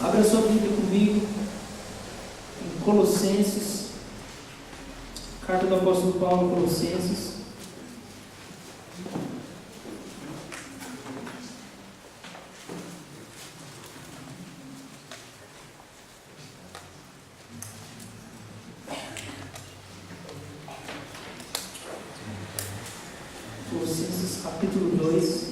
Abra sua Bíblia comigo em Colossenses, carta do apóstolo Paulo, Colossenses. Colossenses capítulo 2.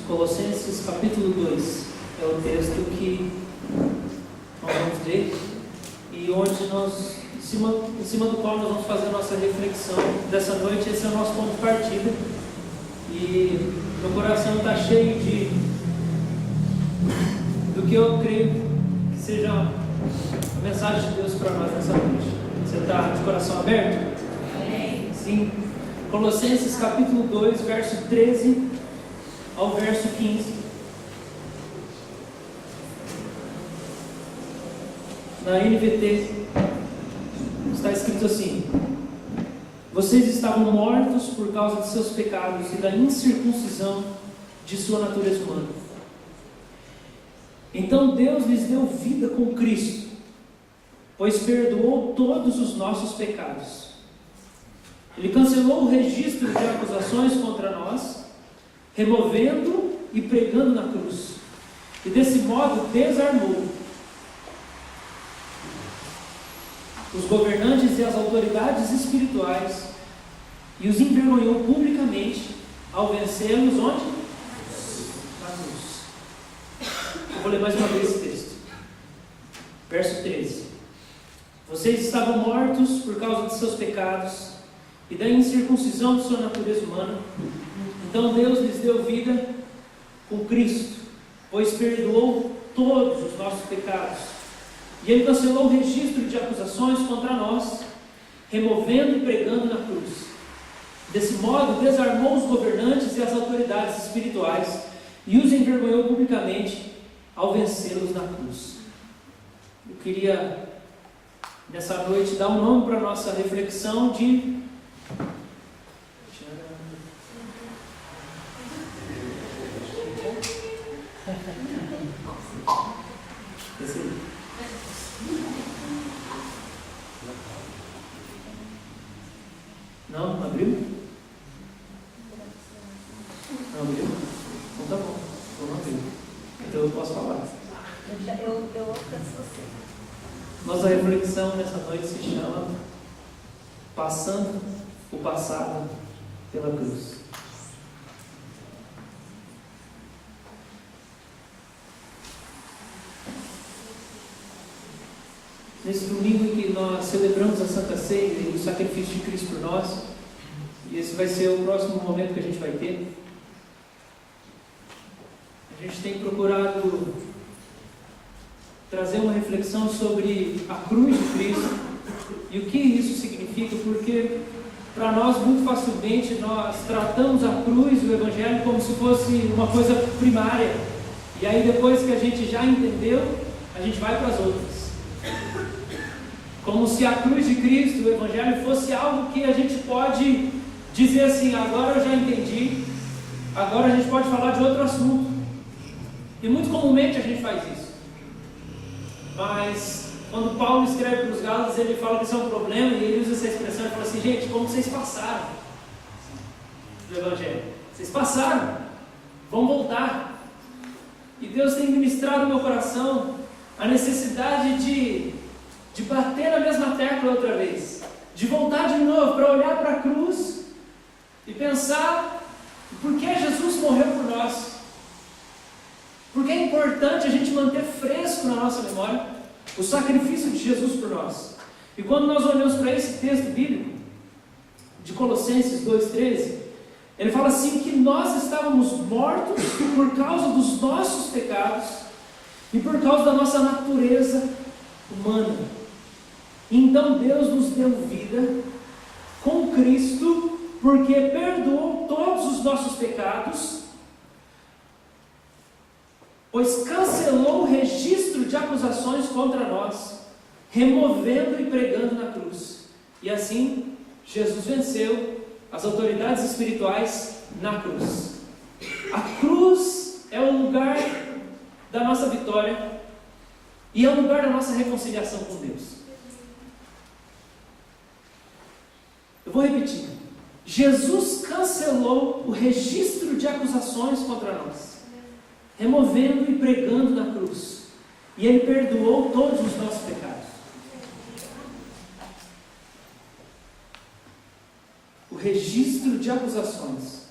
Colossenses capítulo 2 é o texto que nós vamos ler e onde nós, em cima do qual nós vamos fazer a nossa reflexão dessa noite. Esse é o nosso ponto de partida e meu coração está cheio do que eu creio que seja a mensagem de Deus para nós nessa noite. Você está de coração aberto? Amém. Sim. Colossenses capítulo 2, verso 13 ao verso 15. Na NVT está escrito assim: vocês estavam mortos por causa de seus pecados e da incircuncisão de sua natureza humana. Então Deus lhes deu vida com Cristo, pois perdoou todos os nossos pecados. Ele cancelou o registro de acusações contra nós, removendo e pregando na cruz, e desse modo desarmou os governantes e as autoridades espirituais e os envergonhou publicamente ao vencê-los onde? Na cruz. Eu vou ler mais uma vez esse texto. Verso 13: vocês estavam mortos por causa de seus pecados e da incircuncisão de sua natureza humana. Então Deus lhes deu vida com Cristo, pois perdoou todos os nossos pecados. E Ele cancelou o registro de acusações contra nós, removendo e pregando na cruz. Desse modo, desarmou os governantes e as autoridades espirituais e os envergonhou publicamente ao vencê-los na cruz. Eu queria, nessa noite, dar um nome para a nossa reflexão de Não abriu? Não abriu? Então tá bom, não abriu. Então eu posso falar. Eu alcanço você. Nossa reflexão nessa noite se chama Passando o Passado pela Cruz. Nesse domingo em que nós celebramos a Santa Ceia e o sacrifício de Cristo por nós, e esse vai ser o próximo momento que a gente vai ter, a gente tem procurado trazer uma reflexão sobre a cruz de Cristo e o que isso significa, porque para nós muito facilmente nós tratamos a cruz e o Evangelho como se fosse uma coisa primária, e aí depois que a gente já entendeu, a gente vai para as outras. Como se a cruz de Cristo, o Evangelho, fosse algo que a gente pode dizer assim: agora eu já entendi, agora a gente pode falar de outro assunto. E muito comumente a gente faz isso. Mas quando Paulo escreve para os Gálatas, ele fala que isso é um problema, e ele usa essa expressão e fala assim: gente, como vocês passaram do Evangelho? Vocês passaram, vão voltar. E Deus tem ministrado no meu coração a necessidade de bater na mesma tecla outra vez, de voltar de novo para olhar para a cruz e pensar por que Jesus morreu por nós, porque é importante a gente manter fresco na nossa memória o sacrifício de Jesus por nós. E quando nós olhamos para esse texto bíblico de Colossenses 2,13, Ele fala assim que nós estávamos mortos por causa dos nossos pecados e por causa da nossa natureza humana. Então Deus nos deu vida com Cristo, porque perdoou todos os nossos pecados, pois cancelou o registro de acusações contra nós, removendo e pregando na cruz. E assim, Jesus venceu as autoridades espirituais na cruz. A cruz é o lugar da nossa vitória e é o lugar da nossa reconciliação com Deus. Eu vou repetir. Jesus cancelou o registro de acusações contra nós, removendo e pregando na cruz. E Ele perdoou todos os nossos pecados. O registro de acusações.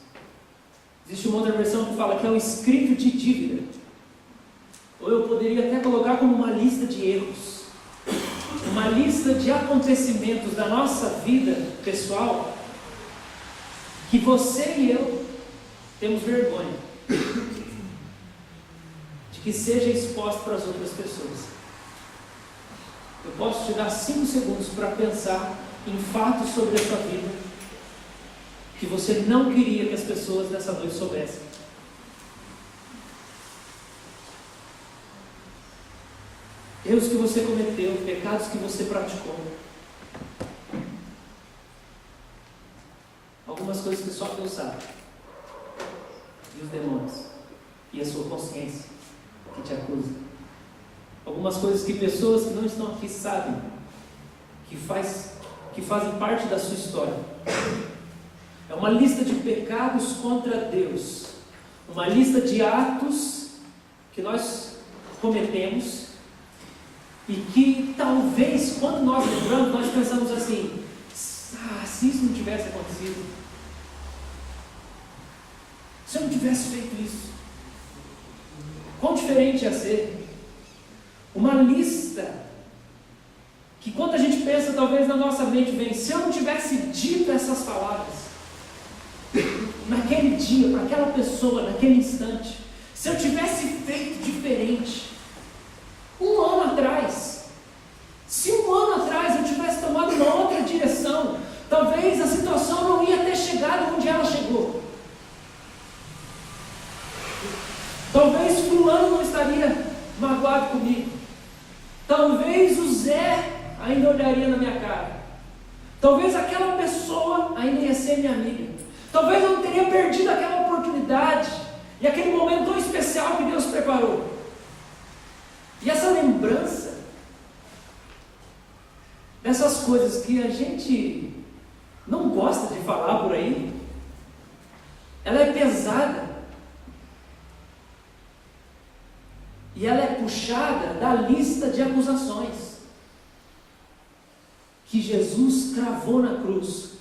Existe uma outra versão que fala que é o escrito de dívida. Ou eu poderia até colocar como uma lista de erros. Uma lista de acontecimentos da nossa vida pessoal que você e eu temos vergonha de que seja exposto para as outras pessoas. Eu posso te dar 5 segundos para pensar em fatos sobre a sua vida que você não queria que as pessoas nessa noite soubessem. Erros que você cometeu, pecados que você praticou. Algumas coisas que só Deus sabe. E os demônios. E a sua consciência que te acusa. Algumas coisas que pessoas que não estão aqui sabem. Que fazem parte da sua história. É uma lista de pecados contra Deus. Uma lista de atos que nós cometemos. E que talvez, quando nós lembramos, nós pensamos assim: se isso não tivesse acontecido, se eu não tivesse feito isso, quão diferente ia ser? Uma lista que, quando a gente pensa, talvez na nossa mente vem: se eu não tivesse dito essas palavras naquele dia, para aquela pessoa, naquele instante, se eu tivesse feito diferente, um ano atrás, se um ano atrás eu tivesse tomado uma outra direção, talvez a situação não ia ter chegado onde ela chegou. Talvez fulano não estaria magoado comigo. Talvez o Zé ainda olharia na minha cara. Talvez aquela pessoa ainda ia ser minha amiga. Talvez eu não teria perdido aquela oportunidade e aquele momento tão especial que Deus preparou. E essa lembrança dessas coisas que a gente não gosta de falar por aí, ela é pesada. E ela é puxada da lista de acusações que Jesus cravou na cruz,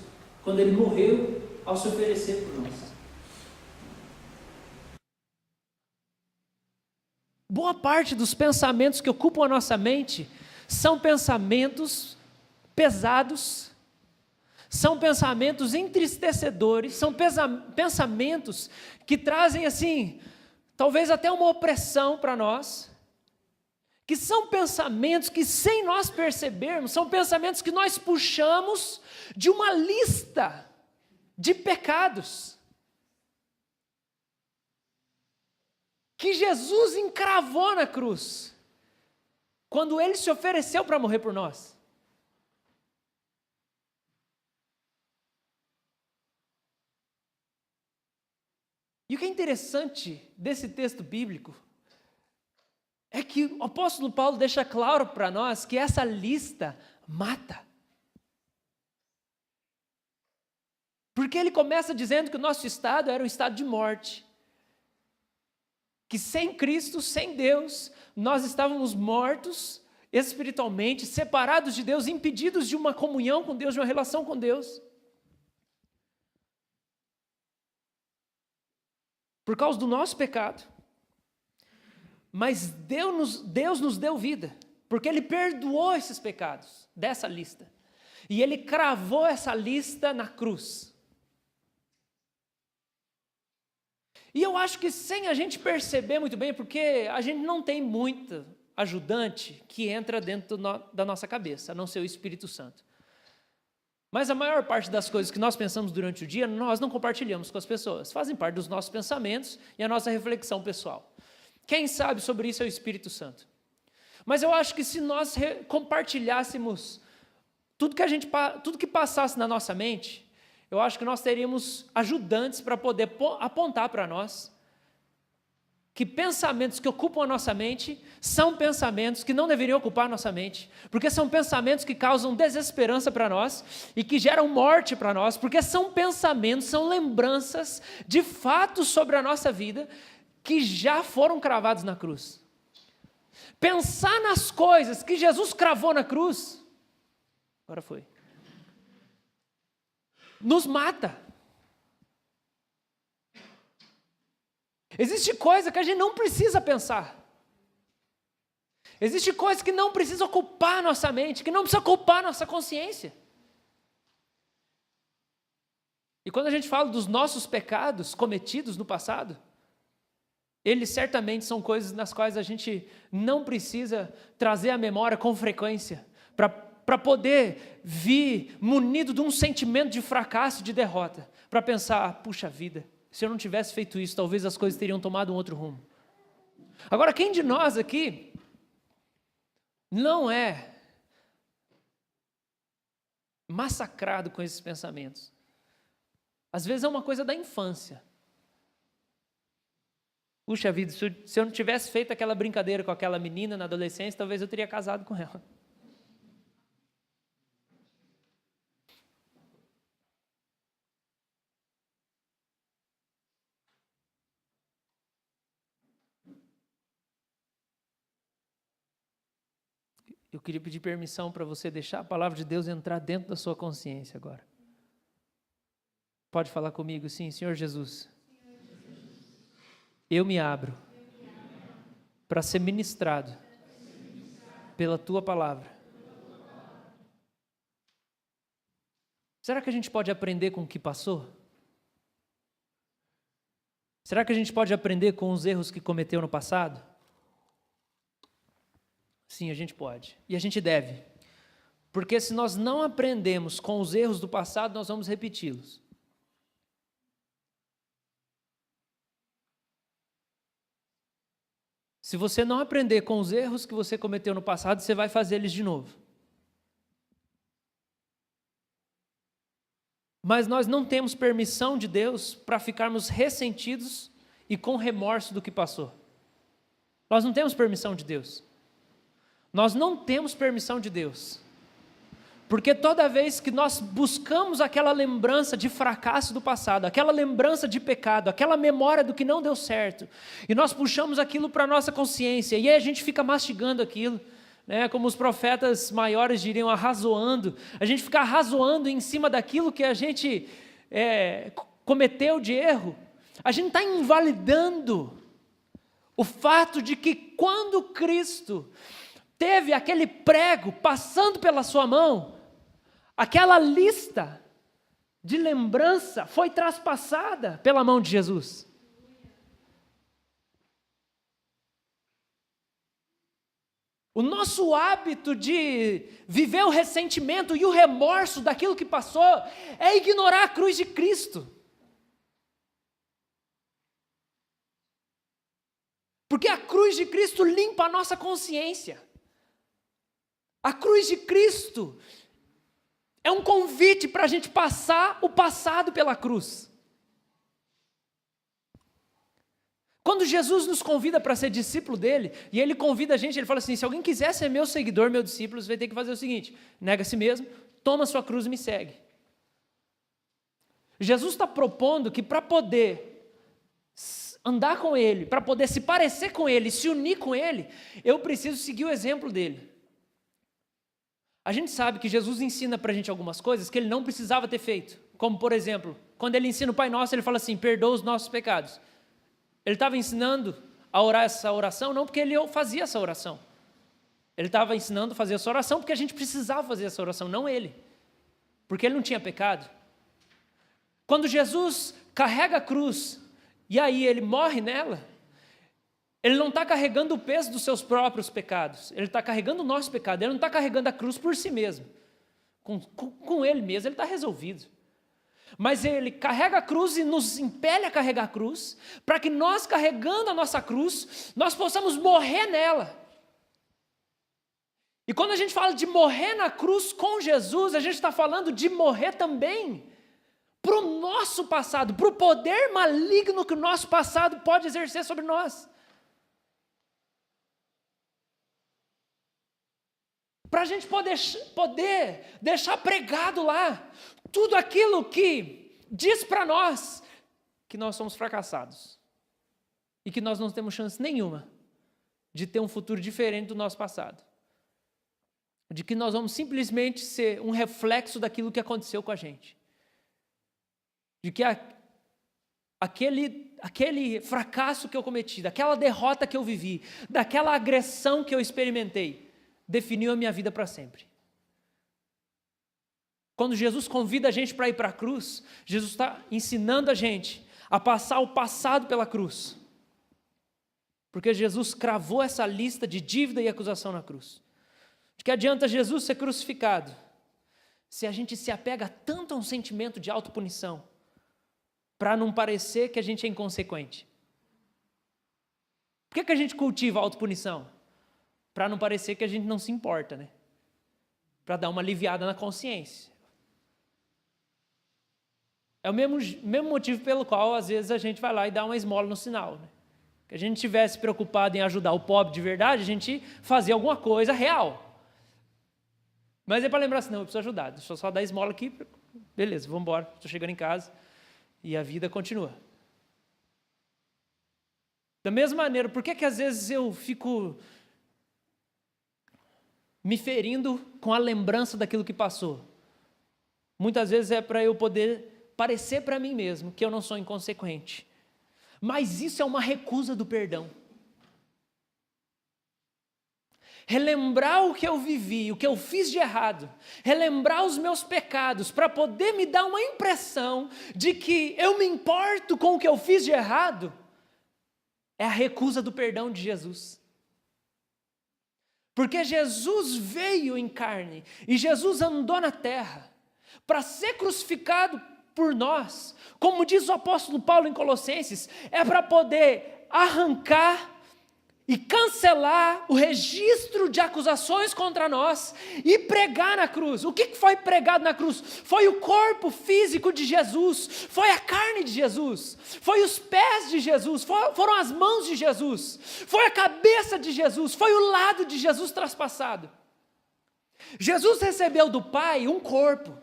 quando Ele morreu ao se oferecer por nós. Boa parte dos pensamentos que ocupam a nossa mente são pensamentos pesados, são pensamentos entristecedores, são pensamentos que trazem assim, talvez até uma opressão para nós, que são pensamentos que, sem nós percebermos, são pensamentos que nós puxamos de uma lista de pecados que Jesus encravou na cruz, quando Ele se ofereceu para morrer por nós. E o que é interessante desse texto bíblico é que o apóstolo Paulo deixa claro para nós que essa lista mata. Porque ele começa dizendo que o nosso estado era um estado de morte. Que sem Cristo, sem Deus, nós estávamos mortos espiritualmente, separados de Deus, impedidos de uma comunhão com Deus, de uma relação com Deus. Por causa do nosso pecado. Mas Deus nos deu vida, porque Ele perdoou esses pecados dessa lista. E Ele cravou essa lista na cruz. E eu acho que sem a gente perceber muito bem, porque a gente não tem muito ajudante que entra dentro da nossa cabeça, a não ser o Espírito Santo. Mas a maior parte das coisas que nós pensamos durante o dia, nós não compartilhamos com as pessoas. Fazem parte dos nossos pensamentos e a nossa reflexão pessoal. Quem sabe sobre isso é o Espírito Santo. Mas eu acho que se nós compartilhássemos tudo que passasse na nossa mente, eu acho que nós teríamos ajudantes para poder apontar para nós que pensamentos que ocupam a nossa mente são pensamentos que não deveriam ocupar a nossa mente, porque são pensamentos que causam desesperança para nós e que geram morte para nós, porque são pensamentos, são lembranças de fatos sobre a nossa vida que já foram cravados na cruz. Pensar nas coisas que Jesus cravou na cruz, agora foi, nos mata. Existe coisa que a gente não precisa pensar. Existe coisa que não precisa ocupar a nossa mente, que não precisa ocupar a nossa consciência. E quando a gente fala dos nossos pecados cometidos no passado, eles certamente são coisas nas quais a gente não precisa trazer à memória com frequência, para poder vir munido de um sentimento de fracasso e de derrota, para pensar, puxa vida, se eu não tivesse feito isso, talvez as coisas teriam tomado um outro rumo. Agora, quem de nós aqui não é massacrado com esses pensamentos? Às vezes é uma coisa da infância. Puxa vida, se eu não tivesse feito aquela brincadeira com aquela menina na adolescência, talvez eu teria casado com ela. Eu queria pedir permissão para você deixar a palavra de Deus entrar dentro da sua consciência agora. Pode falar comigo, sim, Senhor Jesus. Eu me abro para ser ministrado pela Tua palavra. Será que a gente pode aprender com o que passou? Será que a gente pode aprender com os erros que cometeu no passado? Sim, a gente pode. E a gente deve. Porque se nós não aprendemos com os erros do passado, nós vamos repeti-los. Se você não aprender com os erros que você cometeu no passado, você vai fazer eles de novo. Mas nós não temos permissão de Deus para ficarmos ressentidos e com remorso do que passou. Nós não temos permissão de Deus. Nós não temos permissão de Deus. Porque toda vez que nós buscamos aquela lembrança de fracasso do passado, aquela lembrança de pecado, aquela memória do que não deu certo, e nós puxamos aquilo para a nossa consciência, e aí a gente fica mastigando aquilo, né, como os profetas maiores diriam, arrazoando, a gente fica arrazoando em cima daquilo que a gente cometeu de erro, a gente está invalidando o fato de que quando Cristo teve aquele prego passando pela sua mão, aquela lista de lembrança foi traspassada pela mão de Jesus. O nosso hábito de viver o ressentimento e o remorso daquilo que passou é ignorar a cruz de Cristo. Porque a cruz de Cristo limpa a nossa consciência. A cruz de Cristo é um convite para a gente passar o passado pela cruz. Quando Jesus nos convida para ser discípulo dele, e ele convida a gente, ele fala assim, se alguém quiser ser meu seguidor, meu discípulo, você vai ter que fazer o seguinte, nega a si mesmo, toma a sua cruz e me segue. Jesus está propondo que para poder andar com ele, para poder se parecer com ele, se unir com ele, eu preciso seguir o exemplo dele. A gente sabe que Jesus ensina para a gente algumas coisas que ele não precisava ter feito. Como, por exemplo, quando ele ensina o Pai Nosso, ele fala assim, perdoa os nossos pecados. Ele estava ensinando a orar essa oração, não porque ele fazia essa oração. Ele estava ensinando a fazer essa oração porque a gente precisava fazer essa oração, não ele. Porque ele não tinha pecado. Quando Jesus carrega a cruz e aí ele morre nela, ele não está carregando o peso dos seus próprios pecados, ele está carregando o nosso pecado, ele não está carregando a cruz por si mesmo, com ele mesmo, ele está resolvido. Mas ele carrega a cruz e nos impele a carregar a cruz, para que nós, carregando a nossa cruz, nós possamos morrer nela. E quando a gente fala de morrer na cruz com Jesus, a gente está falando de morrer também para o nosso passado, para o poder maligno que o nosso passado pode exercer sobre nós. Para a gente poder deixar pregado lá tudo aquilo que diz para nós que nós somos fracassados e que nós não temos chance nenhuma de ter um futuro diferente do nosso passado, de que nós vamos simplesmente ser um reflexo daquilo que aconteceu com a gente, de que aquele fracasso que eu cometi, daquela derrota que eu vivi, daquela agressão que eu experimentei, definiu a minha vida para sempre. Quando Jesus convida a gente para ir para a cruz, Jesus está ensinando a gente a passar o passado pela cruz. Porque Jesus cravou essa lista de dívida e acusação na cruz. De que adianta Jesus ser crucificado se a gente se apega tanto a um sentimento de autopunição, para não parecer que a gente é inconsequente? Por que a gente cultiva a autopunição? Para não parecer que a gente não se importa, né? Para dar uma aliviada na consciência. É o mesmo motivo pelo qual, às vezes, a gente vai lá e dá uma esmola no sinal, né? Que a gente tivesse preocupado em ajudar o pobre de verdade, a gente fazia alguma coisa real. Mas é para lembrar assim, não, eu preciso ajudar, deixa eu só dar esmola aqui, beleza, vamos embora, estou chegando em casa e a vida continua. Da mesma maneira, por que às vezes eu fico me ferindo com a lembrança daquilo que passou? Muitas vezes é para eu poder parecer para mim mesmo que eu não sou inconsequente. Mas isso é uma recusa do perdão. Relembrar o que eu vivi, o que eu fiz de errado, relembrar os meus pecados, para poder me dar uma impressão de que eu me importo com o que eu fiz de errado, é a recusa do perdão de Jesus. Porque Jesus veio em carne e Jesus andou na terra para ser crucificado por nós. Como diz o apóstolo Paulo em Colossenses, é para poder arrancar e cancelar o registro de acusações contra nós e pregar na cruz. O que foi pregado na cruz? Foi o corpo físico de Jesus, foi a carne de Jesus, foi os pés de Jesus, foram as mãos de Jesus, foi a cabeça de Jesus, foi o lado de Jesus traspassado. Jesus recebeu do Pai um corpo.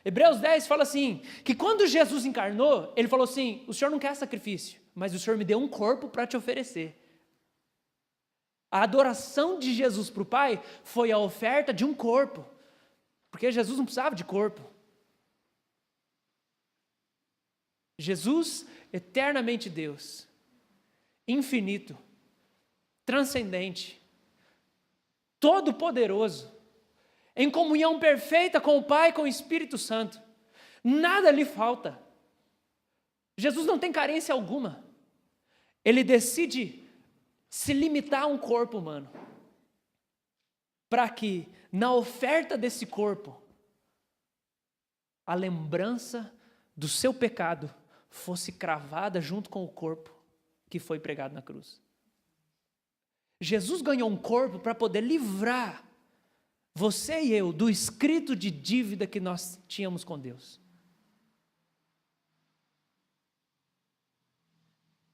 Hebreus 10 fala assim, que quando Jesus encarnou, ele falou assim, o Senhor não quer sacrifício, mas o Senhor me deu um corpo para te oferecer. A adoração de Jesus para o Pai foi a oferta de um corpo, porque Jesus não precisava de corpo. Jesus, eternamente Deus, infinito, transcendente, todo-poderoso, em comunhão perfeita com o Pai e com o Espírito Santo, nada lhe falta. Jesus não tem carência alguma. Ele decide se limitar a um corpo humano, para que na oferta desse corpo, a lembrança do seu pecado fosse cravada junto com o corpo que foi pregado na cruz. Jesus ganhou um corpo para poder livrar você e eu do escrito de dívida que nós tínhamos com Deus.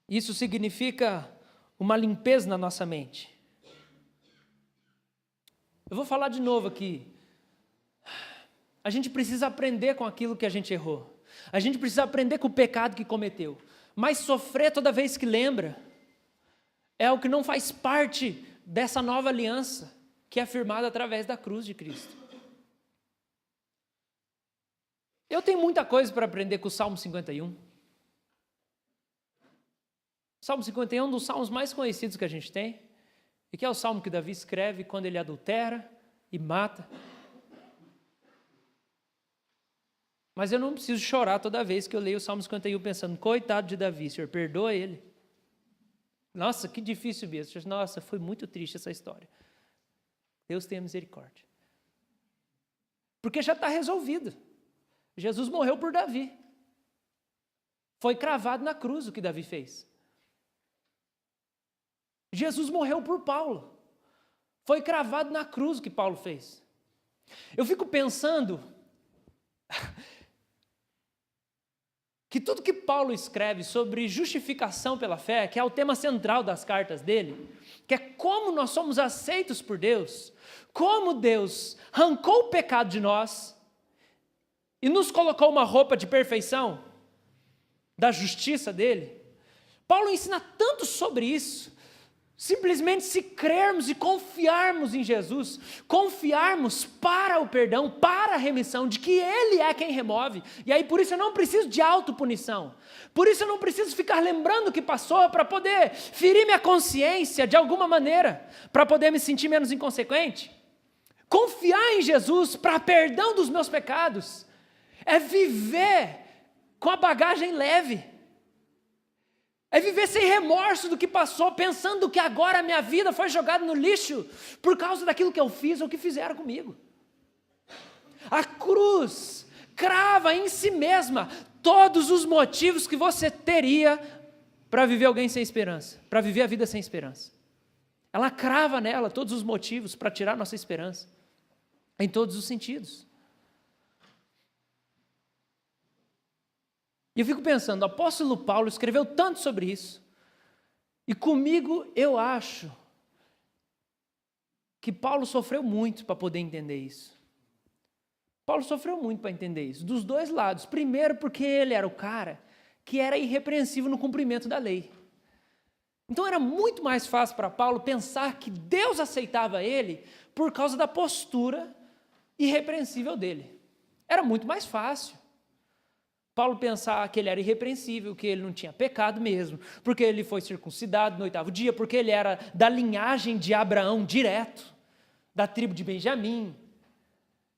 Isso significa uma limpeza na nossa mente. Eu vou falar de novo aqui. A gente precisa aprender com aquilo que a gente errou. A gente precisa aprender com o pecado que cometeu. Mas sofrer toda vez que lembra é o que não faz parte dessa nova aliança que é firmada através da cruz de Cristo. Eu tenho muita coisa para aprender com o Salmo 51. O Salmo 51 é um dos salmos mais conhecidos que a gente tem, e que é o salmo que Davi escreve quando ele adultera e mata. Mas eu não preciso chorar toda vez que eu leio o Salmo 51 pensando, coitado de Davi, Senhor, perdoa ele. Nossa, que difícil mesmo. Nossa, foi muito triste essa história. Deus tenha misericórdia. Porque já está resolvido. Jesus morreu por Davi. Foi cravado na cruz o que Davi fez. Jesus morreu por Paulo. Foi cravado na cruz o que Paulo fez. Eu fico pensando que tudo que Paulo escreve sobre justificação pela fé, que é o tema central das cartas dele, que é como nós somos aceitos por Deus, como Deus arrancou o pecado de nós e nos colocou uma roupa de perfeição, da justiça dele. Paulo ensina tanto sobre isso. Simplesmente se crermos e confiarmos em Jesus, confiarmos para o perdão, para a remissão, de que Ele é quem remove. E aí por isso eu não preciso de autopunição. Por isso eu não preciso ficar lembrando o que passou para poder ferir minha consciência de alguma maneira, para poder me sentir menos inconsequente. Confiar em Jesus para perdão dos meus pecados é viver com a bagagem leve. É viver sem remorso do que passou, pensando que agora a minha vida foi jogada no lixo por causa daquilo que eu fiz ou que fizeram comigo. A cruz crava em si mesma todos os motivos que você teria para viver alguém sem esperança, para viver a vida sem esperança. Ela crava nela todos os motivos para tirar nossa esperança, em todos os sentidos. E eu fico pensando, o apóstolo Paulo escreveu tanto sobre isso, e comigo eu acho que Paulo sofreu muito para poder entender isso. Paulo sofreu muito para entender isso, dos dois lados. Primeiro porque ele era o cara que era irrepreensível no cumprimento da lei. Então era muito mais fácil para Paulo pensar que Deus aceitava ele por causa da postura irrepreensível dele. Era muito mais fácil Paulo pensar que ele era irrepreensível, que ele não tinha pecado mesmo, porque ele foi circuncidado no 8º dia, porque ele era da linhagem de Abraão direto, da tribo de Benjamim,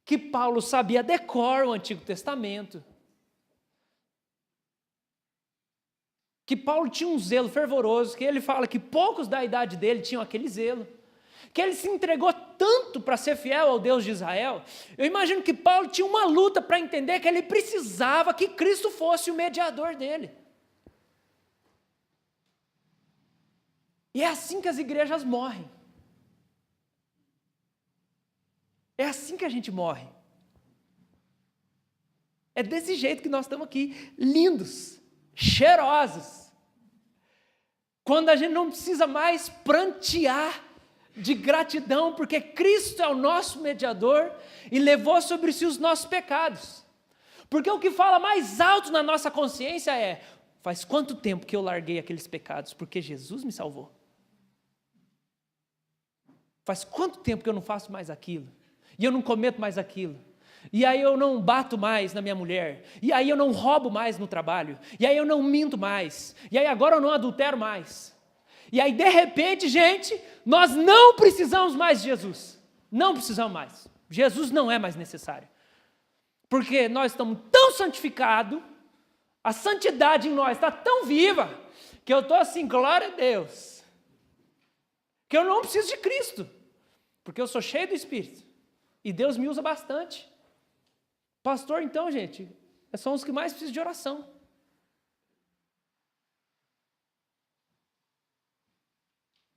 que Paulo sabia decor o Antigo Testamento, que Paulo tinha um zelo fervoroso, que ele fala que poucos da idade dele tinham aquele zelo, que ele se entregou tanto para ser fiel ao Deus de Israel. Eu imagino que Paulo tinha uma luta para entender que ele precisava que Cristo fosse o mediador dele. E é assim que as igrejas morrem. É assim que a gente morre. É desse jeito que nós estamos aqui, lindos, cheirosos. Quando a gente não precisa mais prantear de gratidão, porque Cristo é o nosso mediador e levou sobre si os nossos pecados. Porque o que fala mais alto na nossa consciência é: faz quanto tempo que eu larguei aqueles pecados? Porque Jesus me salvou. Faz quanto tempo que eu não faço mais aquilo? E eu não cometo mais aquilo? E aí eu não bato mais na minha mulher? E aí eu não roubo mais no trabalho? E aí eu não minto mais? E aí agora eu não adultero mais? E aí, de repente, gente, nós não precisamos mais de Jesus. Não precisamos mais. Jesus não é mais necessário. Porque nós estamos tão santificados, a santidade em nós está tão viva, que eu estou assim, glória a Deus, que eu não preciso de Cristo, porque eu sou cheio do Espírito, e Deus me usa bastante. Pastor, então, gente, são os que mais precisam de oração.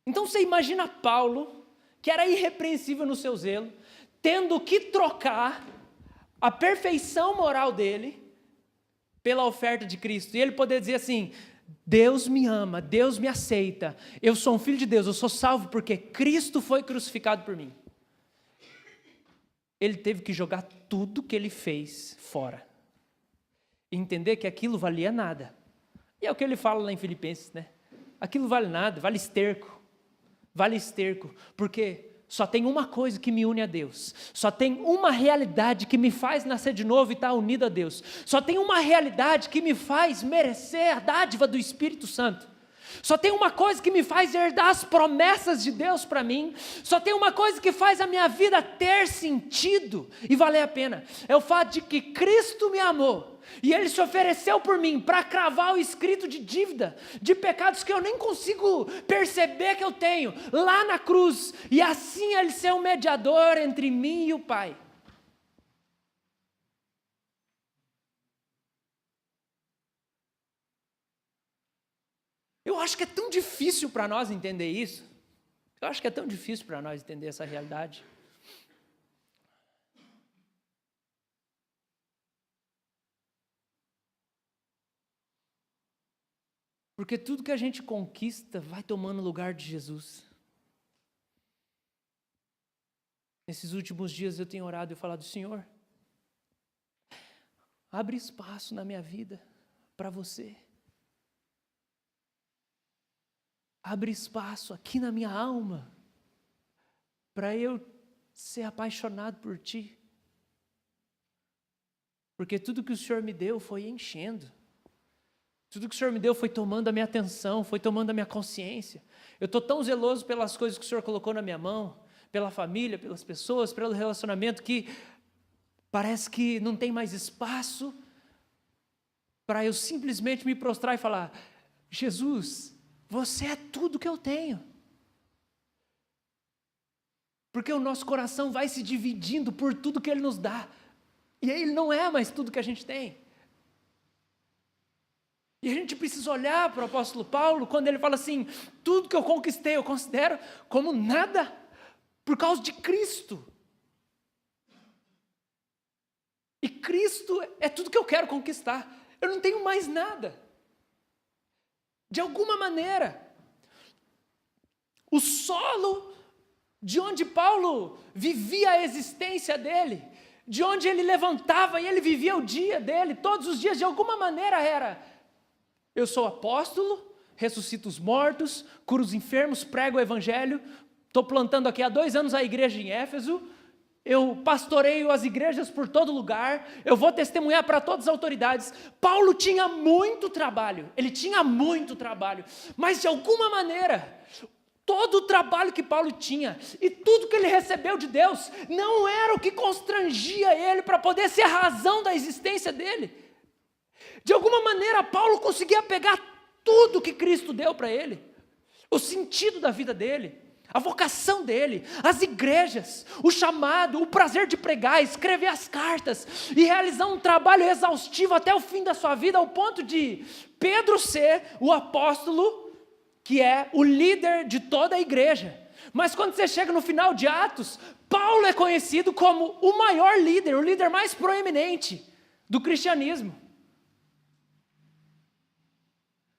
Então você imagina Paulo, que era irrepreensível no seu zelo, tendo que trocar a perfeição moral dele pela oferta de Cristo. E ele poder dizer assim: Deus me ama, Deus me aceita, eu sou um filho de Deus, eu sou salvo porque Cristo foi crucificado por mim. Ele teve que jogar tudo que ele fez fora. E entender que aquilo valia nada. E é o que ele fala lá em Filipenses, né? Aquilo vale nada, vale esterco. Vale esterco, porque só tem uma coisa que me une a Deus, só tem uma realidade que me faz nascer de novo e estar unido a Deus, só tem uma realidade que me faz merecer a dádiva do Espírito Santo, Só tem uma coisa que me faz herdar as promessas de Deus para mim. Só tem uma coisa que faz a minha vida ter sentido e valer a pena. É o fato de que Cristo me amou. E Ele se ofereceu por mim para cravar o escrito de dívida, de pecados que eu nem consigo perceber que eu tenho, lá na cruz. E assim Ele ser um mediador entre mim e o Pai. Eu acho que é tão difícil para nós entender isso. Eu acho que é tão difícil para nós entender essa realidade. Porque tudo que a gente conquista vai tomando lugar de Jesus. Nesses últimos dias eu tenho orado e falado: Senhor, abre espaço na minha vida para você. Abre espaço aqui na minha alma para eu ser apaixonado por Ti. Porque tudo que o Senhor me deu foi enchendo. Tudo que o Senhor me deu foi tomando a minha atenção, foi tomando a minha consciência. Eu estou tão zeloso pelas coisas que o Senhor colocou na minha mão, pela família, pelas pessoas, pelo relacionamento, que parece que não tem mais espaço para eu simplesmente me prostrar e falar: Jesus, você é tudo que eu tenho. Porque o nosso coração vai se dividindo por tudo que Ele nos dá. E aí Ele não é mais tudo que a gente tem. E a gente precisa olhar para o apóstolo Paulo quando ele fala assim: tudo que eu conquistei eu considero como nada por causa de Cristo. E Cristo é tudo que eu quero conquistar. Eu não tenho mais nada. De alguma maneira, o solo de onde Paulo vivia a existência dele, de onde ele levantava e ele vivia o dia dele, todos os dias, de alguma maneira era: eu sou apóstolo, ressuscito os mortos, curo os enfermos, prego o evangelho, estou plantando aqui há 2 anos a igreja em Éfeso, eu pastoreio as igrejas por todo lugar, eu vou testemunhar para todas as autoridades. Paulo tinha muito trabalho, ele tinha muito trabalho, mas de alguma maneira, todo o trabalho que Paulo tinha e tudo que ele recebeu de Deus, não era o que constrangia ele para poder ser a razão da existência dele. De alguma maneira, Paulo conseguia pegar tudo que Cristo deu para ele, o sentido da vida dele, a vocação dele, as igrejas, o chamado, o prazer de pregar, escrever as cartas e realizar um trabalho exaustivo até o fim da sua vida, ao ponto de Pedro ser o apóstolo que é o líder de toda a igreja. Mas quando você chega no final de Atos, Paulo é conhecido como o maior líder, o líder mais proeminente do cristianismo.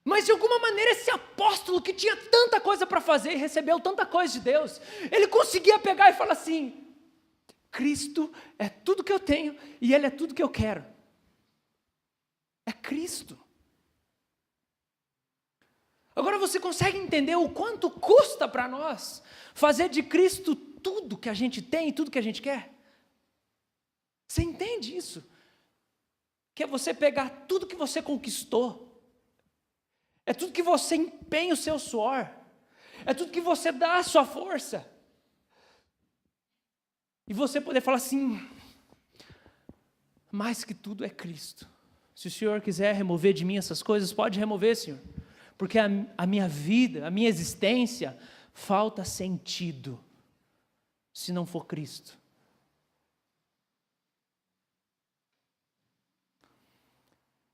Mas de alguma maneira esse apóstolo que tinha tanta coisa para fazer e recebeu tanta coisa de Deus, ele conseguia pegar e falar assim: Cristo é tudo que eu tenho e Ele é tudo que eu quero. É Cristo. Agora você consegue entender o quanto custa para nós fazer de Cristo tudo que a gente tem e tudo que a gente quer? Você entende isso? Que é você pegar tudo que você conquistou, é tudo que você empenha o seu suor, é tudo que você dá a sua força, e você poder falar assim: mais que tudo é Cristo. Se o Senhor quiser remover de mim essas coisas, pode remover, Senhor, porque a minha vida, a minha existência, falta sentido, se não for Cristo.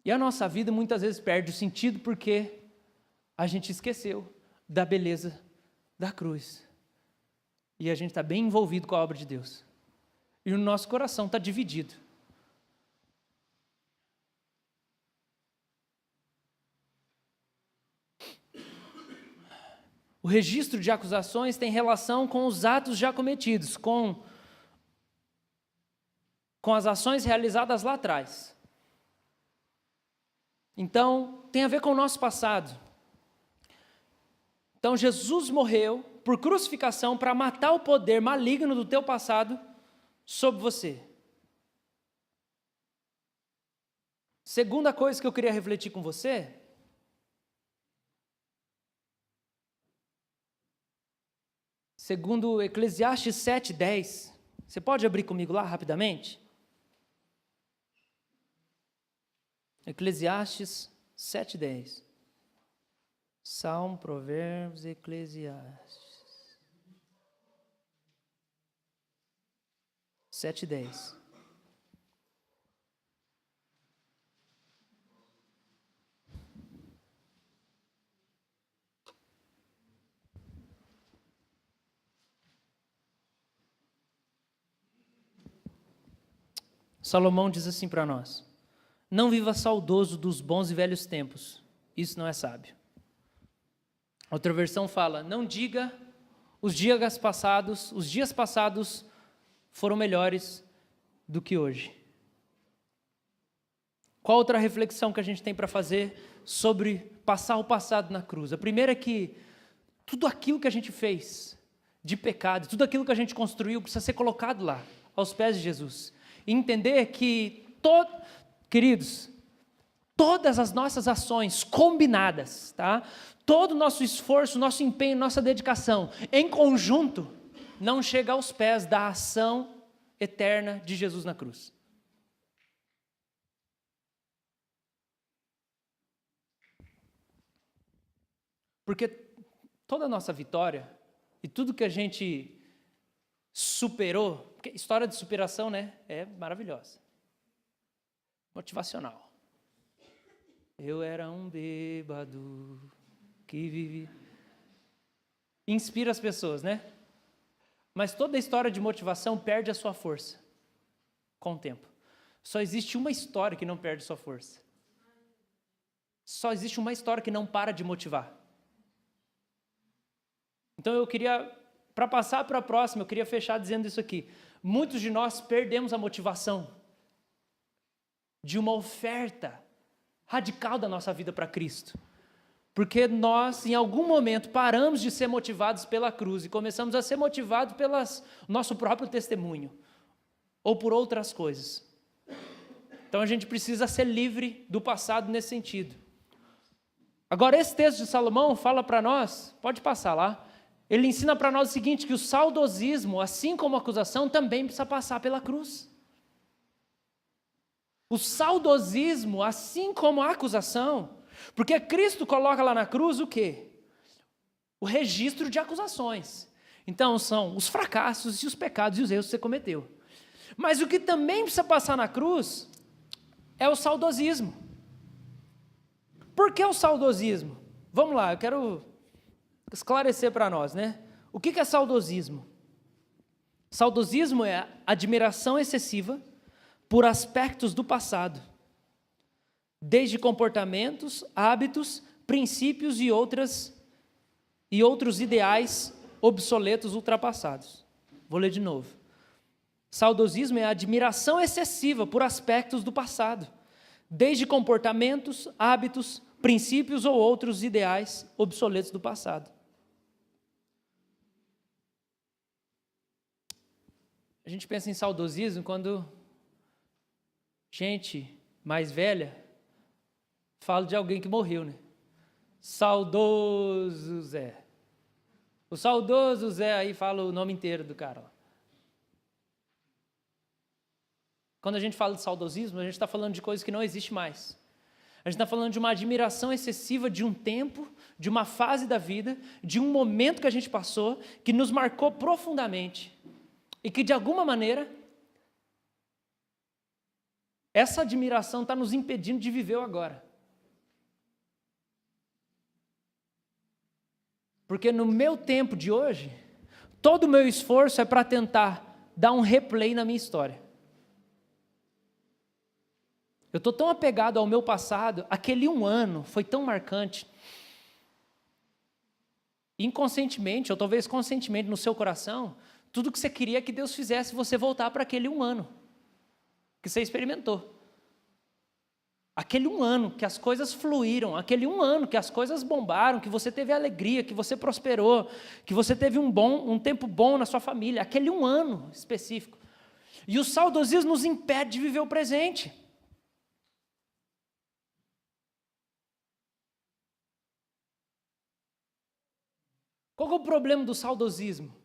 E a nossa vida muitas vezes perde o sentido porque a gente esqueceu da beleza da cruz. E a gente está bem envolvido com a obra de Deus. E o nosso coração está dividido. O registro de acusações tem relação com os atos já cometidos, com as ações realizadas lá atrás. Então, tem a ver com o nosso passado. Então, Jesus morreu por crucificação para matar o poder maligno do teu passado sobre você. Segunda coisa que eu queria refletir com você Segundo Eclesiastes 7:10. Você pode abrir comigo lá rapidamente? Eclesiastes 7:10. Salmo, Provérbios, Eclesiastes. 7:10. Salomão diz assim para nós: não viva saudoso dos bons e velhos tempos, isso não é sábio. Outra versão fala: não diga os dias passados foram melhores do que hoje. Qual outra reflexão que a gente tem para fazer sobre passar o passado na cruz? A primeira é que tudo aquilo que a gente fez de pecado, tudo aquilo que a gente construiu precisa ser colocado lá, aos pés de Jesus. E entender que, queridos, todas as nossas ações combinadas, tá? Todo o nosso esforço, nosso empenho, nossa dedicação, em conjunto, não chega aos pés da ação eterna de Jesus na cruz. Porque toda a nossa vitória e tudo que a gente superou, porque história de superação, né, é maravilhosa. Motivacional. Eu era um bêbado que vive. Inspira as pessoas, né? Mas toda a história de motivação perde a sua força com o tempo. Só existe uma história que não perde sua força. Só existe uma história que não para de motivar. Então eu queria, para passar para a próxima, eu queria fechar dizendo isso aqui. Muitos de nós perdemos a motivação de uma oferta radical da nossa vida para Cristo. Porque nós, em algum momento, paramos de ser motivados pela cruz e começamos a ser motivados pelo nosso próprio testemunho ou por outras coisas. Então a gente precisa ser livre do passado nesse sentido. Agora, esse texto de Salomão fala para nós, pode passar lá, ele ensina para nós o seguinte, que o saudosismo, assim como a acusação, também precisa passar pela cruz. O saudosismo, assim como a acusação, porque Cristo coloca lá na cruz o quê? O registro de acusações. Então são os fracassos e os pecados e os erros que você cometeu. Mas o que também precisa passar na cruz é o saudosismo. Por que o saudosismo? Vamos lá, eu quero esclarecer para nós, né? O que é saudosismo? Saudosismo é a admiração excessiva por aspectos do passado, desde comportamentos, hábitos, princípios e outros ideais obsoletos, ultrapassados. Vou ler de novo. Saudosismo é a admiração excessiva por aspectos do passado, desde comportamentos, hábitos, princípios ou outros ideais obsoletos do passado. A gente pensa em saudosismo quando gente mais velha fala de alguém que morreu, né? Saudoso Zé. O saudoso Zé, aí fala o nome inteiro do cara. Quando a gente fala de saudosismo, a gente está falando de coisas que não existem mais. A gente está falando de uma admiração excessiva de um tempo, de uma fase da vida, de um momento que a gente passou, que nos marcou profundamente. E que, de alguma maneira, essa admiração está nos impedindo de viver o agora. Porque no meu tempo de hoje, todo o meu esforço é para tentar dar um replay na minha história. Eu estou tão apegado ao meu passado, aquele um ano foi tão marcante. Inconscientemente, ou talvez conscientemente no seu coração, tudo que você queria que Deus fizesse você voltar para aquele um ano que você experimentou. Aquele um ano que as coisas fluíram, aquele um ano que as coisas bombaram, que você teve alegria, que você prosperou, que você teve um tempo bom na sua família, aquele um ano específico. E o saudosismo nos impede de viver o presente. Qual que é o problema do saudosismo?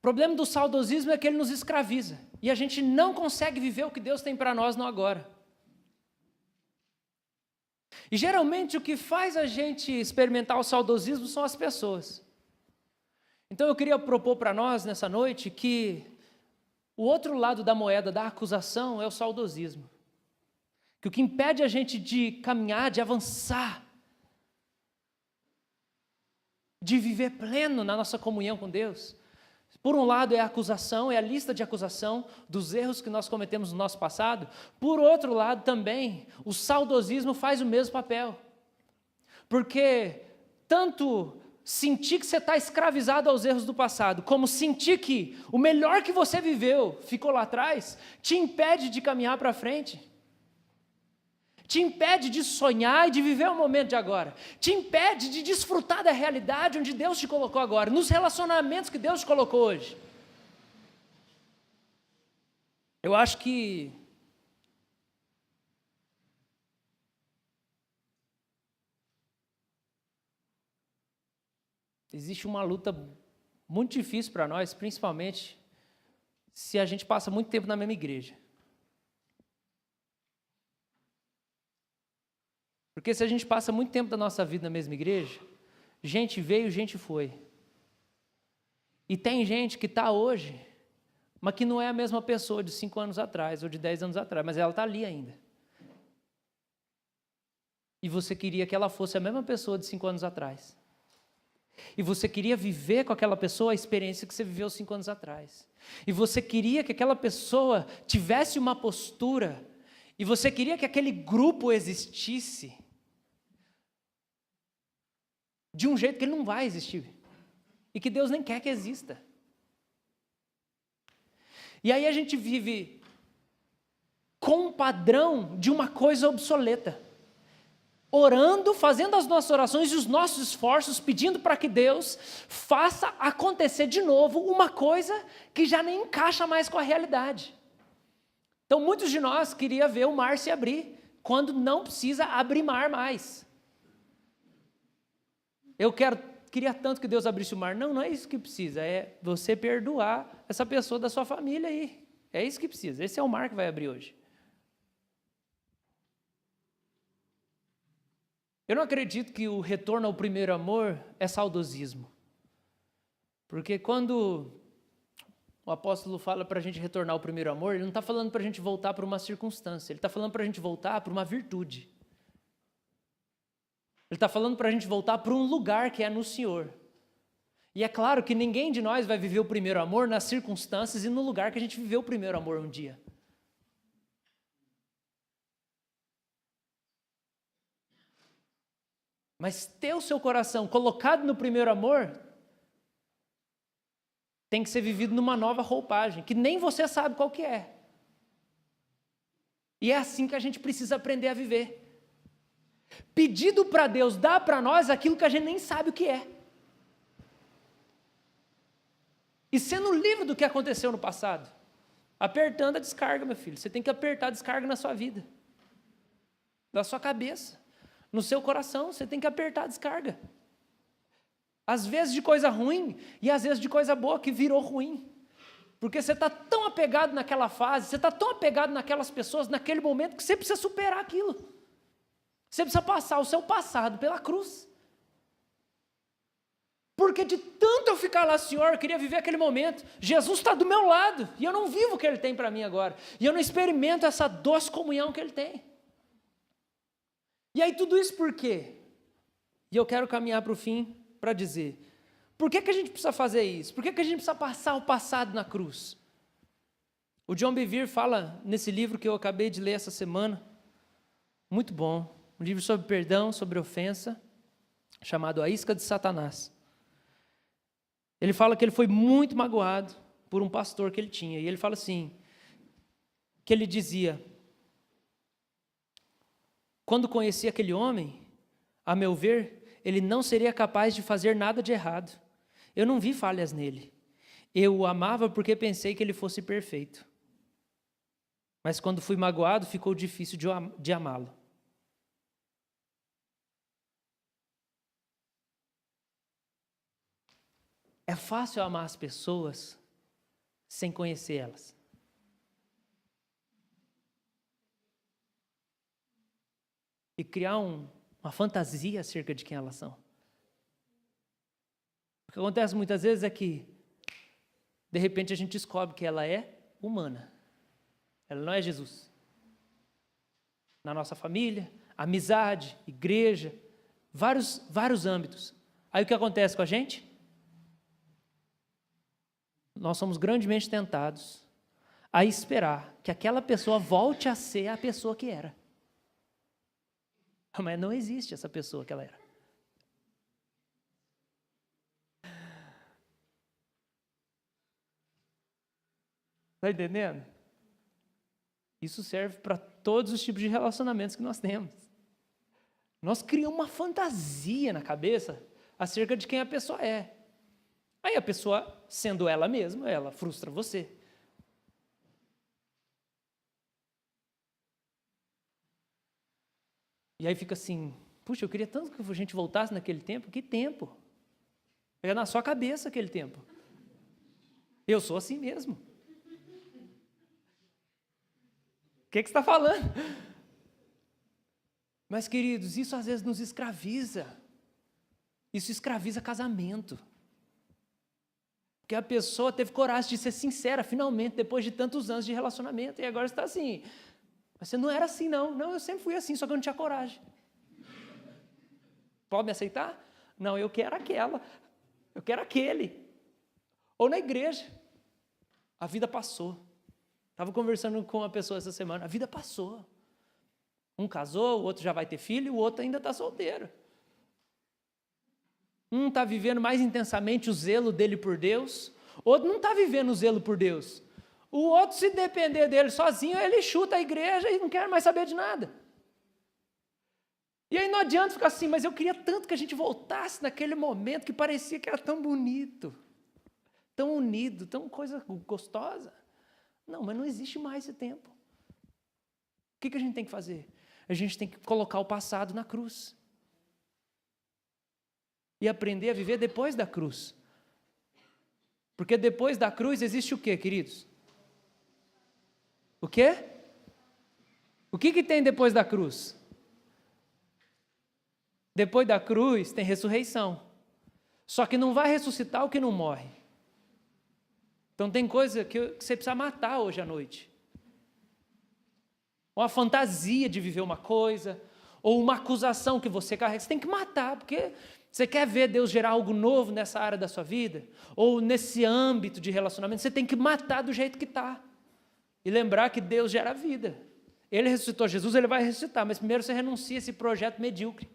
problema do saudosismo é que ele nos escraviza. E a gente não consegue viver o que Deus tem para nós no agora. E geralmente o que faz a gente experimentar o saudosismo são as pessoas. Então eu queria propor para nós nessa noite que o outro lado da moeda da acusação é o saudosismo. Que o que impede a gente de caminhar, de avançar, de viver pleno na nossa comunhão com Deus, por um lado é a acusação, é a lista de acusação dos erros que nós cometemos no nosso passado. Por outro lado também, o saudosismo faz o mesmo papel. Porque tanto sentir que você está escravizado aos erros do passado, como sentir que o melhor que você viveu ficou lá atrás, te impede de caminhar para frente. Te impede de sonhar e de viver o momento de agora. Te impede de desfrutar da realidade onde Deus te colocou agora, nos relacionamentos que Deus te colocou hoje. Eu acho que existe uma luta muito difícil para nós, principalmente se a gente passa muito tempo na mesma igreja. Porque se a gente passa muito tempo da nossa vida na mesma igreja, gente veio, gente foi. E tem gente que está hoje, mas que não é a mesma pessoa de 5 anos atrás, ou de 10 anos atrás, mas ela está ali ainda. E você queria que ela fosse a mesma pessoa de 5 anos atrás. E você queria viver com aquela pessoa a experiência que você viveu 5 anos atrás. E você queria que aquela pessoa tivesse uma postura, e você queria que aquele grupo existisse de um jeito que ele não vai existir. E que Deus nem quer que exista. E aí a gente vive com um padrão de uma coisa obsoleta. Orando, fazendo as nossas orações e os nossos esforços, pedindo para que Deus faça acontecer de novo uma coisa que já nem encaixa mais com a realidade. Então muitos de nós queriam ver o mar se abrir, quando não precisa abrir mar mais. Queria tanto que Deus abrisse o mar. Não é isso que precisa, é você perdoar essa pessoa da sua família aí. É isso que precisa, esse é o mar que vai abrir hoje. Eu não acredito que o retorno ao primeiro amor é saudosismo. Porque quando o apóstolo fala para a gente retornar ao primeiro amor, ele não está falando para a gente voltar para uma circunstância, ele está falando para a gente voltar para uma virtude. Ele está falando para a gente voltar para um lugar que é no Senhor. E é claro que ninguém de nós vai viver o primeiro amor nas circunstâncias e no lugar que a gente viveu o primeiro amor um dia. Mas ter o seu coração colocado no primeiro amor tem que ser vivido numa nova roupagem, que nem você sabe qual que é. E é assim que a gente precisa aprender a viver. Pedido para Deus dar para nós aquilo que a gente nem sabe o que é. E sendo livre do que aconteceu no passado. Apertando a descarga, meu filho. Você tem que apertar a descarga na sua vida. Na sua cabeça. No seu coração, você tem que apertar a descarga. Às vezes de coisa ruim e às vezes de coisa boa que virou ruim. Porque você está tão apegado naquela fase, você está tão apegado naquelas pessoas, naquele momento, que você precisa superar aquilo. Você precisa passar o seu passado pela cruz. Porque de tanto eu ficar lá, Senhor, eu queria viver aquele momento. Jesus está do meu lado e eu não vivo o que Ele tem para mim agora. E eu não experimento essa doce comunhão que Ele tem. E aí tudo isso por quê? E eu quero caminhar para o fim para dizer, por que a gente precisa fazer isso? Por que a gente precisa passar o passado na cruz? O John Bevere fala nesse livro que eu acabei de ler essa semana, muito bom, um livro sobre perdão, sobre ofensa, chamado A Isca de Satanás. Ele fala que ele foi muito magoado por um pastor que ele tinha, e ele fala assim, que ele dizia, quando conheci aquele homem, a meu ver, ele não seria capaz de fazer nada de errado. Eu não vi falhas nele. Eu o amava porque pensei que ele fosse perfeito. Mas quando fui magoado, ficou difícil de amá-lo. É fácil amar as pessoas sem conhecer elas. E criar uma fantasia acerca de quem elas são. O que acontece muitas vezes é que, de repente, a gente descobre que ela é humana. Ela não é Jesus. Na nossa família, amizade, igreja, vários âmbitos. Aí o que acontece com a gente? Nós somos grandemente tentados a esperar que aquela pessoa volte a ser a pessoa que era. Mas não existe essa pessoa que ela era. Está entendendo? Isso serve para todos os tipos de relacionamentos que nós temos. Nós criamos uma fantasia na cabeça acerca de quem a pessoa é. Aí a pessoa, sendo ela mesma, ela frustra você. E aí fica assim, puxa, eu queria tanto que a gente voltasse naquele tempo. Que tempo? É na sua cabeça aquele tempo. Eu sou assim mesmo. O que você está falando? Mas, queridos, isso às vezes nos escraviza. Isso escraviza casamento. Porque a pessoa teve coragem de ser sincera, finalmente, depois de tantos anos de relacionamento, e agora está assim. Mas você não era assim, não. Não, eu sempre fui assim, só que eu não tinha coragem. Pode me aceitar? Não, eu quero aquela. Eu quero aquele. Ou na igreja. A vida passou. Estava conversando com uma pessoa essa semana. A vida passou. Um casou, o outro já vai ter filho, o outro ainda está solteiro. Um está vivendo mais intensamente o zelo dele por Deus, o outro não está vivendo o zelo por Deus. O outro, se depender dele sozinho, ele chuta a igreja e não quer mais saber de nada. E aí não adianta ficar assim, mas eu queria tanto que a gente voltasse naquele momento que parecia que era tão bonito, tão unido, tão coisa gostosa. Não, mas não existe mais esse tempo. O que a gente tem que fazer? A gente tem que colocar o passado na cruz. E aprender a viver depois da cruz. Porque depois da cruz existe o quê, queridos? O quê? O que tem depois da cruz? Depois da cruz tem ressurreição. Só que não vai ressuscitar o que não morre. Então tem coisa que você precisa matar hoje à noite. Uma fantasia de viver uma coisa, ou uma acusação que você carrega, você tem que matar, porque você quer ver Deus gerar algo novo nessa área da sua vida, ou nesse âmbito de relacionamento, você tem que matar do jeito que está. E lembrar que Deus gera vida. Ele ressuscitou Jesus, Ele vai ressuscitar, mas primeiro você renuncia a esse projeto medíocre.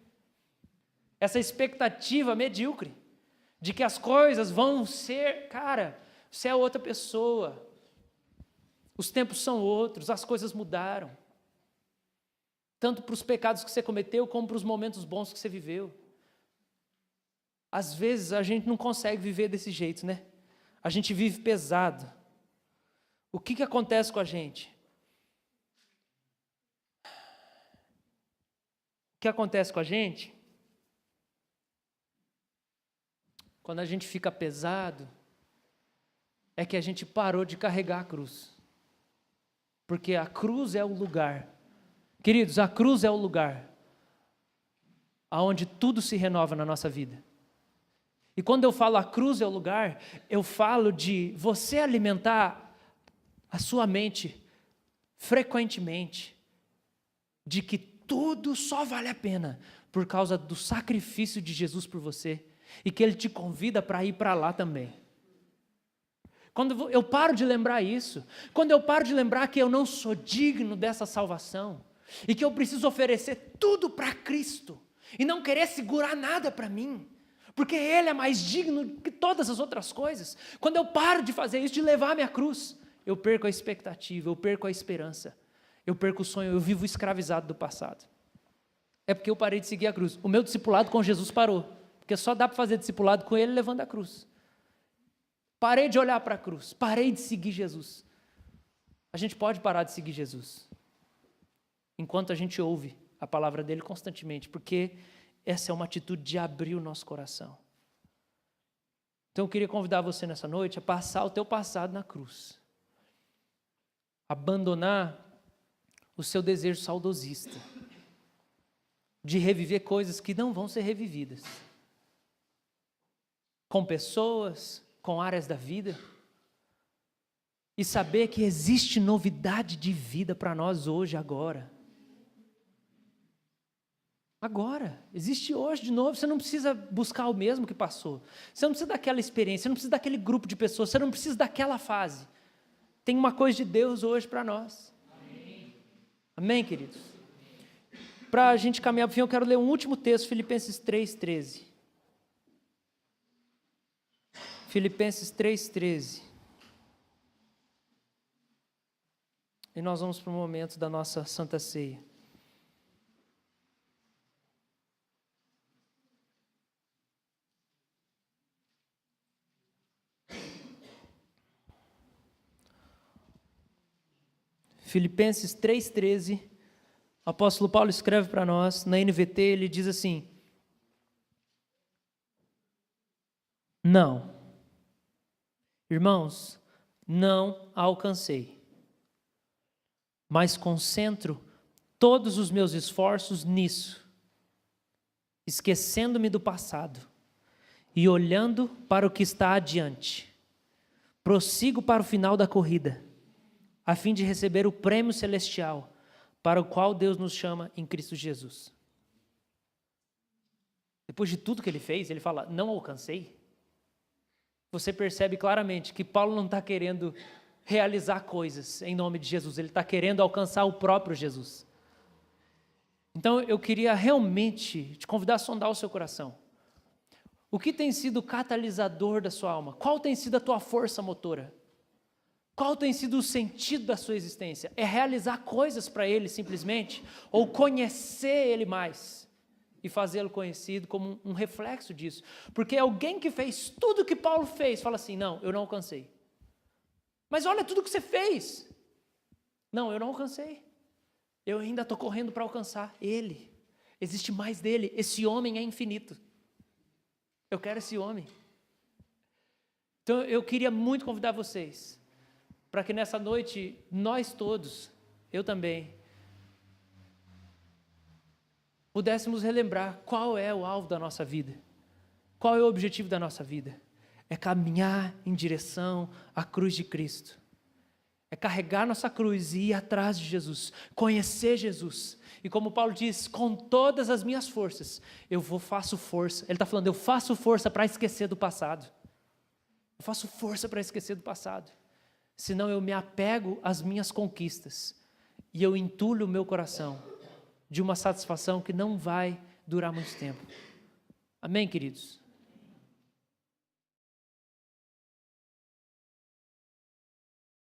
Essa expectativa medíocre, de que as coisas vão ser, cara, você é outra pessoa. Os tempos são outros, as coisas mudaram. Tanto para os pecados que você cometeu, como para os momentos bons que você viveu. Às vezes a gente não consegue viver desse jeito, né? A gente vive pesado. O que acontece com a gente? O que acontece com a gente? Quando a gente fica pesado, é que a gente parou de carregar a cruz. Porque a cruz é o lugar. Queridos, a cruz é o lugar onde tudo se renova na nossa vida. E quando eu falo a cruz é o lugar, eu falo de você alimentar a sua mente frequentemente, de que tudo só vale a pena por causa do sacrifício de Jesus por você, e que Ele te convida para ir para lá também. Quando eu paro de lembrar isso, quando eu paro de lembrar que eu não sou digno dessa salvação, e que eu preciso oferecer tudo para Cristo, e não querer segurar nada para mim, porque Ele é mais digno que todas as outras coisas. Quando eu paro de fazer isso, de levar a minha cruz, eu perco a expectativa, eu perco a esperança, eu perco o sonho, eu vivo escravizado do passado. É porque eu parei de seguir a cruz. O meu discipulado com Jesus parou, porque só dá para fazer discipulado com Ele levando a cruz. Parei de olhar para a cruz, parei de seguir Jesus. A gente pode parar de seguir Jesus, enquanto a gente ouve a palavra dele constantemente, porque essa é uma atitude de abrir o nosso coração. Então eu queria convidar você nessa noite a passar o teu passado na cruz. Abandonar o seu desejo saudosista de reviver coisas que não vão ser revividas. Com pessoas, com áreas da vida. E saber que existe novidade de vida para nós hoje, agora. Agora, existe hoje de novo. Você não precisa buscar o mesmo que passou. Você não precisa daquela experiência, você não precisa daquele grupo de pessoas, você não precisa daquela fase. Tem uma coisa de Deus hoje para nós. Amém. Amém, queridos? Para a gente caminhar para o fim, eu quero ler um último texto, Filipenses 3,13. Filipenses 3,13. E nós vamos para o momento da nossa Santa Ceia. Filipenses 3,13, o apóstolo Paulo escreve para nós, na NVT ele diz assim: não, irmãos, não alcancei, mas concentro todos os meus esforços nisso, esquecendo-me do passado e olhando para o que está adiante, prossigo para o final da corrida, a fim de receber o prêmio celestial para o qual Deus nos chama em Cristo Jesus. Depois de tudo que ele fez, ele fala, não alcancei. Você percebe claramente que Paulo não está querendo realizar coisas em nome de Jesus, ele está querendo alcançar o próprio Jesus. Então eu queria realmente te convidar a sondar o seu coração. O que tem sido o catalisador da sua alma? Qual tem sido a tua força motora? Qual tem sido o sentido da sua existência? É realizar coisas para Ele simplesmente? Ou conhecer Ele mais e fazê-lo conhecido como um reflexo disso? Porque alguém que fez tudo o que Paulo fez, fala assim, não, eu não alcancei. Mas olha tudo que você fez. Não, eu não alcancei. Eu ainda estou correndo para alcançar Ele. Existe mais dele. Esse homem é infinito. Eu quero esse homem. Então eu queria muito convidar vocês para que nessa noite, nós todos, eu também, pudéssemos relembrar qual é o alvo da nossa vida, qual é o objetivo da nossa vida. É caminhar em direção à cruz de Cristo, é carregar nossa cruz e ir atrás de Jesus, conhecer Jesus, e como Paulo diz, com todas as minhas forças, faço força, ele está falando, eu faço força para esquecer do passado, eu faço força para esquecer do passado, senão eu me apego às minhas conquistas e eu entulho o meu coração de uma satisfação que não vai durar muito tempo. Amém, queridos?